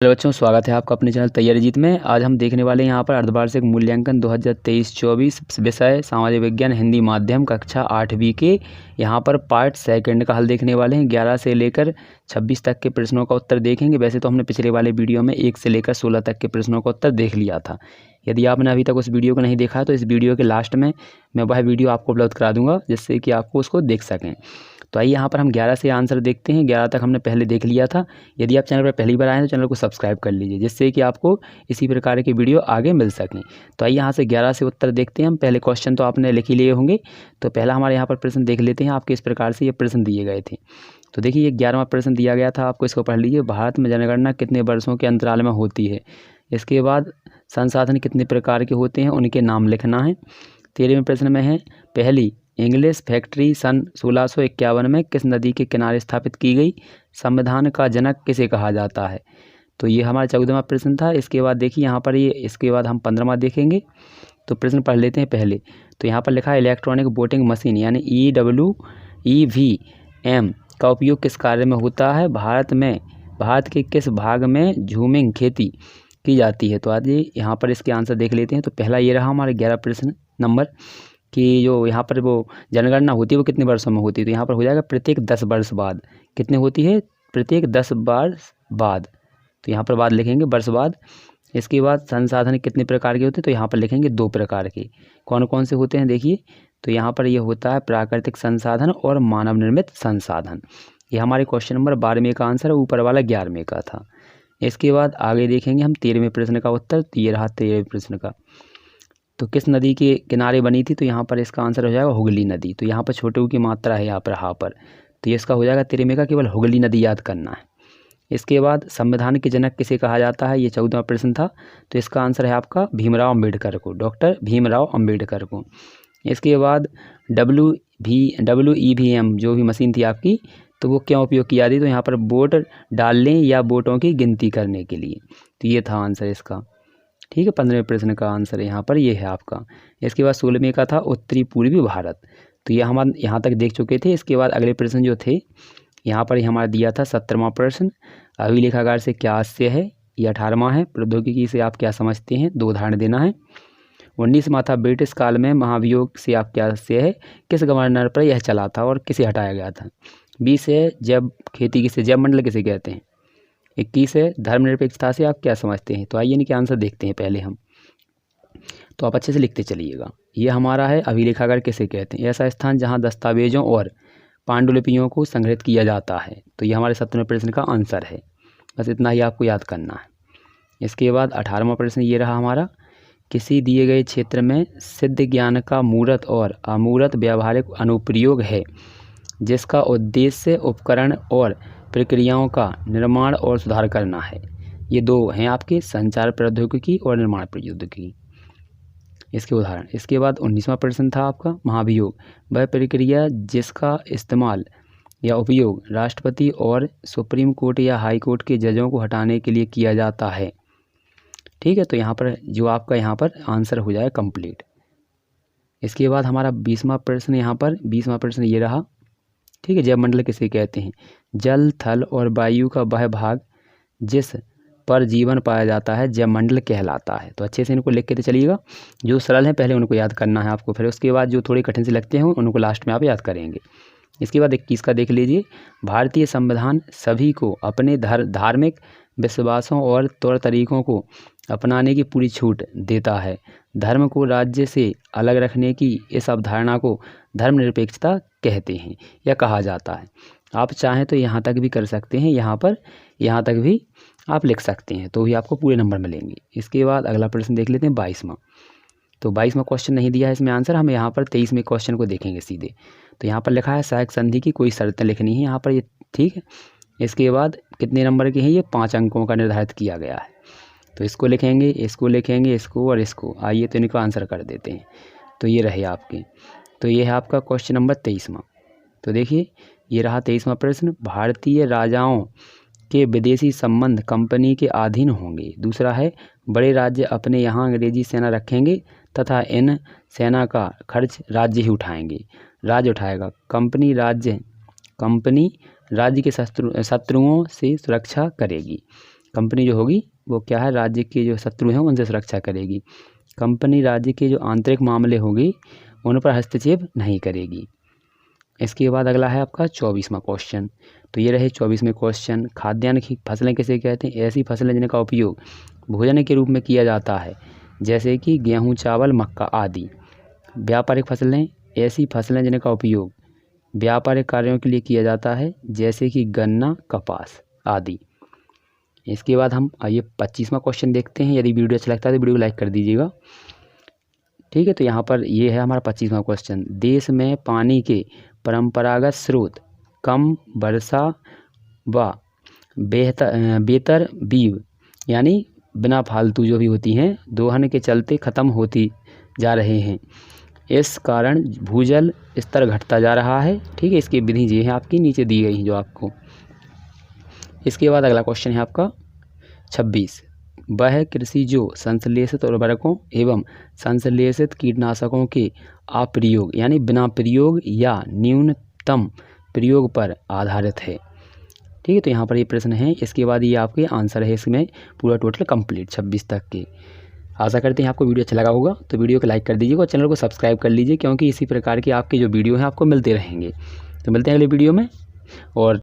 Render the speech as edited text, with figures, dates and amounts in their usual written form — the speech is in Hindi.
हेलो बच्चों, स्वागत है आपका अपने चैनल तैयारी जीत में। आज हम देखने वाले हैं यहाँ पर अर्धवार्षिक मूल्यांकन 2023-24 विषय सामाजिक विज्ञान हिंदी माध्यम कक्षा 8वीं के यहाँ पर पार्ट सेकंड का हल देखने वाले हैं। 11 से लेकर 26 तक के प्रश्नों का उत्तर देखेंगे। वैसे तो हमने पिछले वाले वीडियो में 1 से लेकर 16 तक के प्रश्नों का उत्तर देख लिया था। यदि आपने अभी तक उस वीडियो को नहीं देखा तो इस वीडियो के लास्ट में मैं वह वीडियो आपको उपलब्ध करा दूँगा, जिससे कि आपको उसको देख सकें। तो आइए यहाँ पर हम 11 से आंसर देखते हैं। 11 तक हमने पहले देख लिया था। यदि आप चैनल पर पहली बार आए हैं तो चैनल को सब्सक्राइब कर लीजिए, जिससे कि आपको इसी प्रकार के वीडियो आगे मिल सकें। तो आइए यहाँ से 11 से उत्तर देखते हैं हम। पहले क्वेश्चन तो आपने लिख ही लिए होंगे। तो पहला हमारे यहाँ पर प्रश्न देख लेते हैं। आपके इस प्रकार से ये प्रश्न दिए गए थे। तो देखिए, ये 11वां प्रश्न दिया गया था आपको, इसको पढ़ लीजिए। भारत में जनगणना कितने वर्षों के अंतराल में होती है? इसके बाद संसाधन कितने प्रकार के होते हैं, उनके नाम लिखना है। 13वें प्रश्न में है, पहली इंग्लिश फैक्ट्री सन 1651 में किस नदी के किनारे स्थापित की गई? संविधान का जनक किसे कहा जाता है? तो ये हमारा 14वां प्रश्न था। इसके बाद देखिए यहाँ पर इसके बाद हम 15वां देखेंगे। तो प्रश्न पढ़ लेते हैं पहले। तो यहाँ पर लिखा है, इलेक्ट्रॉनिक वोटिंग मशीन यानी EWEVM का उपयोग किस कार्य में होता है? भारत के किस भाग में झूमिंग खेती की जाती है? तो आज यहाँ पर इसके आंसर देख लेते हैं। तो पहला ये रहा हमारे 11 प्रश्न नंबर कि जो यहाँ पर वो जनगणना होती है वो कितने वर्षों में होती है। तो यहाँ पर हो जाएगा प्रत्येक 10 वर्ष बाद। कितने होती है? प्रत्येक 10 वर्ष बाद। तो यहाँ पर बाद लिखेंगे, वर्ष बाद। इसके बाद संसाधन कितने प्रकार के होते हैं? तो यहाँ पर लिखेंगे 2 प्रकार के। कौन कौन से होते हैं देखिए। तो यहाँ पर ये होता है प्राकृतिक संसाधन और मानव निर्मित संसाधन। ये हमारे क्वेश्चन नंबर 12वें का आंसर है, ऊपर वाला 11वें का था। इसके बाद आगे देखेंगे हम 13वें प्रश्न का उत्तर। तो ये रहा 13वें प्रश्न का। तो किस नदी के किनारे बनी थी? तो यहाँ पर इसका आंसर हो जाएगा हुगली नदी। तो यहाँ पर छोटे की मात्रा है यहाँ पर हा पर। तो ये इसका हो जाएगा 13वें का, केवल हुगली नदी याद करना है। इसके बाद संविधान के जनक किसे कहा जाता है? ये 14वां प्रश्न था। तो इसका आंसर है आपका भीमराव अम्बेडकर को, डॉक्टर भीमराव अम्बेडकर को। इसके बाद WEVM जो भी मशीन थी आपकी, तो वो क्यों उपयोग की जाती है? तो यहाँ पर वोट डालने या वोटों की गिनती करने के लिए। तो ये था आंसर इसका। ठीक है, 15वें प्रश्न का आंसर यहाँ पर ये है आपका। इसके बाद 16वें का था उत्तरी पूर्वी भारत। तो ये हम यहाँ तक देख चुके थे। इसके बाद अगले प्रश्न जो थे यहाँ पर हमारा दिया था 17वां प्रश्न, अभिलेखागार से क्या आशय है? ये 18वां है, प्रौद्योगिकी से आप क्या समझते हैं? 2 उदाहरण देना है। 19वां था, ब्रिटिश काल में महाभियोग से आप क्या आशय है? किस गवर्नर पर यह चला था और किसे हटाया गया था? 20 है, जैव खेती किसे, जैव मंडल किसे कहते हैं? 21 है, धर्मनिरपेक्षता से आप क्या समझते हैं? तो आइए इनके आंसर देखते हैं पहले हम। तो आप अच्छे से लिखते चलिएगा। ये हमारा है, अभिलेखागार किसे कहते हैं? ऐसा स्थान जहां दस्तावेजों और पांडुलिपियों को संग्रहित किया जाता है। तो ये हमारे 17वें प्रश्न का आंसर है। बस इतना ही आपको याद करना है। इसके बाद 18वां प्रश्न ये रहा हमारा, किसी दिए गए क्षेत्र में सिद्ध ज्ञान का मूर्त और अमूर्त व्यावहारिक अनुप्रयोग है, जिसका उद्देश्य उपकरण और प्रक्रियाओं का निर्माण और सुधार करना है। ये 2 हैं आपके, संचार प्रौद्योगिकी और निर्माण प्रौद्योगिकी, इसके उदाहरण। इसके बाद 19वां प्रश्न था आपका, महाभियोग वह प्रक्रिया जिसका इस्तेमाल या उपयोग राष्ट्रपति और सुप्रीम कोर्ट या हाई कोर्ट के जजों को हटाने के लिए किया जाता है। ठीक है, तो यहाँ पर जो आपका यहाँ पर आंसर हो जाए कंप्लीट। इसके बाद हमारा 20वां प्रश्न यहाँ पर 20वां प्रश्न ये रहा। ठीक है, जैवमंडल किसे कहते हैं? जल, थल और वायु का वह भाग जिस पर जीवन पाया जाता है जैवमंडल कहलाता है। तो अच्छे से इनको लिख के तो चलिएगा। जो सरल है पहले उनको याद करना है आपको, फिर उसके बाद जो थोड़े कठिन से लगते हैं उनको लास्ट में आप याद करेंगे। इसके बाद 21 का देख लीजिए, भारतीय संविधान सभी को अपने धार्मिक विश्वासों और तौर तरीकों को अपनाने की पूरी छूट देता है। धर्म को राज्य से अलग रखने की इस अवधारणा को धर्मनिरपेक्षता कहते हैं या कहा जाता है। आप चाहें तो यहाँ तक भी कर सकते हैं, यहाँ तक भी आप लिख सकते हैं, तो ही आपको पूरे नंबर मिलेंगे। इसके बाद अगला प्रश्न देख लेते हैं 22वां। तो 22वां क्वेश्चन नहीं दिया है इसमें आंसर, हम यहाँ पर 23वें क्वेश्चन को देखेंगे सीधे। तो यहाँ पर लिखा है सहायक संधि की कोई शर्तें लिखनी है यहाँ पर ये। ठीक है, इसके बाद कितने नंबर के हैं? ये 5 अंकों का निर्धारित किया गया है। तो इसको लिखेंगे, इसको और इसको। आइए तो इनको आंसर कर देते हैं। तो ये रहे आपके। तो ये है आपका क्वेश्चन नंबर 23वां। तो देखिए ये रहा 23वां प्रश्न, भारतीय राजाओं के विदेशी संबंध कंपनी के अधीन होंगे। दूसरा है, बड़े राज्य अपने यहाँ अंग्रेजी सेना रखेंगे तथा इन सेना का खर्च राज्य ही उठाएंगे, राज्य उठाएगा। कंपनी राज्य के शत्रुओं से सुरक्षा करेगी। कंपनी जो होगी वो क्या है, राज्य के जो शत्रु हैं उनसे सुरक्षा करेगी। कंपनी राज्य के जो आंतरिक मामले होगी उन पर हस्तक्षेप नहीं करेगी। इसके बाद अगला है आपका 24वां क्वेश्चन। तो ये रहे 24वें क्वेश्चन। खाद्यान्न की फसलें किसे कहते हैं? ऐसी फसलें जिनका उपयोग भोजन के रूप में किया जाता है, जैसे कि गेहूँ, चावल, मक्का आदि। व्यापारिक फसलें ऐसी फसलें जिनका उपयोग व्यापारिक कार्यों के लिए किया जाता है, जैसे कि गन्ना, कपास आदि। इसके बाद हम आइए 25वां क्वेश्चन देखते हैं। यदि वीडियो अच्छा लगता है तो वीडियो को लाइक कर दीजिएगा। ठीक है, तो यहाँ पर ये है हमारा 25वां क्वेश्चन। देश में पानी के परंपरागत स्रोत कम वर्षा व बेहतर बीव यानी बिना फालतू जो भी होती हैं दोहन के चलते ख़त्म होती जा रहे हैं। इस कारण भूजल स्तर घटता जा रहा है। ठीक है, इसकी विधि ये है आपकी नीचे दी गई है जो आपको। इसके बाद अगला क्वेश्चन है आपका 26। वह कृषि जो संश्लेषित उर्वरकों एवं संश्लेषित कीटनाशकों के अप्रयोग यानी बिना प्रयोग या न्यूनतम प्रयोग पर आधारित है। ठीक है, तो यहाँ पर ये प्रश्न है। इसके बाद ये आपके आंसर है इसमें पूरा टोटल कंप्लीट 26 तक के। आशा करते हैं आपको वीडियो अच्छा लगा होगा, तो वीडियो को लाइक कर दीजिएगा और चैनल को सब्सक्राइब कर लीजिए, क्योंकि इसी प्रकार के आपके जो वीडियो हैं आपको मिलते रहेंगे। तो मिलते हैं अगले वीडियो में। और